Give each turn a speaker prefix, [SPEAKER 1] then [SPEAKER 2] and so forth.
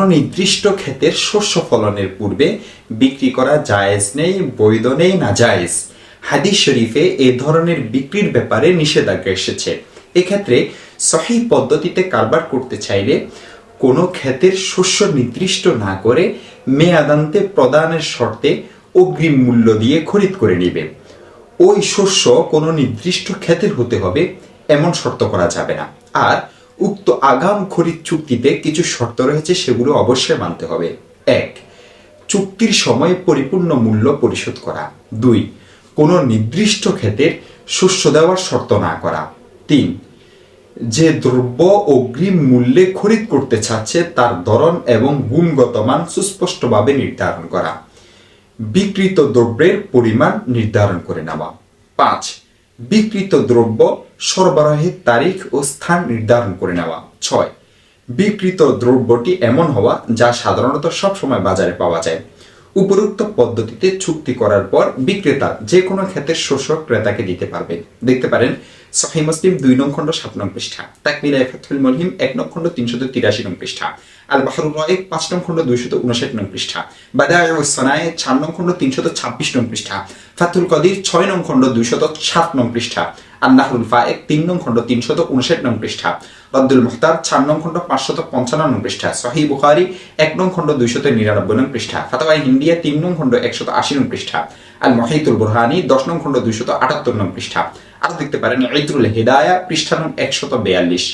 [SPEAKER 1] কোনো নির্দিষ্ট ক্ষেতের শস্য ফলনের পূর্বে বিক্রি করা জায়েজ নেই, বৈধ নেই, নাজায়েজ। হাদিস শরীফে এ ধরনের বিক্রির ব্যাপারে নিষেধাজ্ঞা এসেছে। এক্ষেত্রে সহিহ পদ্ধতিতে কারবার করতে চাইলে কোনো ক্ষেতের শস্য নির্দিষ্ট না করে মেয়াদান্তে প্রদানের শর্তে অগ্রিম মূল্য দিয়ে খরিদ করে নেবে। ওই শস্য কোনো নির্দিষ্ট ক্ষেতের হতে হবে এমন শর্ত করা যাবে না। আর উক্ত আগাম খরিদ চুক্তিতে কিছু শর্ত রয়েছে, সেগুলো অবশ্যই মানতে হবে। 1. চুক্তির সময় পরিপূর্ণ মূল্য পরিশোধ করা। 2. কোনো নির্দিষ্ট ক্ষেতের শস্য দেওয়ার শর্ত না করা। 3. যে দ্রব্য অগ্রিম মূল্যে খরিদ করতে চাচ্ছে তার ধরন এবং গুণগত মান সুস্পষ্টভাবে নির্ধারণ করা। বিক্রিত দ্রব্যের পরিমাণ নির্ধারণ করে নেওয়া। 5. বিক্রিত দ্রব্য সরবরাহের তারিখ ও স্থান নির্ধারণ করে নেওয়া। 6. বিক্রিত দ্রব্যটি এমন হওয়া যা সাধারণত সবসময় বাজারে পাওয়া যায়। উপরোক্ত পদ্ধতিতে চুক্তি করার পর বিক্রেতা যে কোনো ক্ষেতের শস্য ক্রেতাকে দিতে পারবে। দেখতে পারেন সহিহ মুসলিম 2 নং খণ্ড 7 নং পৃষ্ঠা, তাকমিলা ফাতহুল মুলহিম 1 নং খণ্ড 383 নং পৃষ্ঠা, আল বাহরুর রাইক 5 নং খণ্ড 259 নং পৃষ্ঠা, বাদায়ুস সানায়ে 4 নং খণ্ড 326 নং পৃষ্ঠা, ফাতহুল কদির 6 নং খণ্ড 207 নং পৃষ্ঠা, আন নাহরুল ফায়েক 3 নং খণ্ড 359 নং পৃষ্ঠা, রদ্দুল মুখতার 4 নং খণ্ড 555 নং পৃষ্ঠা, সহিহ বুখারী 1 নং খণ্ড 299 নং পৃষ্ঠা, ফাতাওয়া হিন্দিয়া 3 নং খণ্ড 180 নং পৃষ্ঠা, আল মুহিতুল বুরহানি 10 নং খণ্ড 278 নং পৃষ্ঠা। আর দেখতে পারেন ইতরুল হিদায়া পৃষ্ঠা নং 142।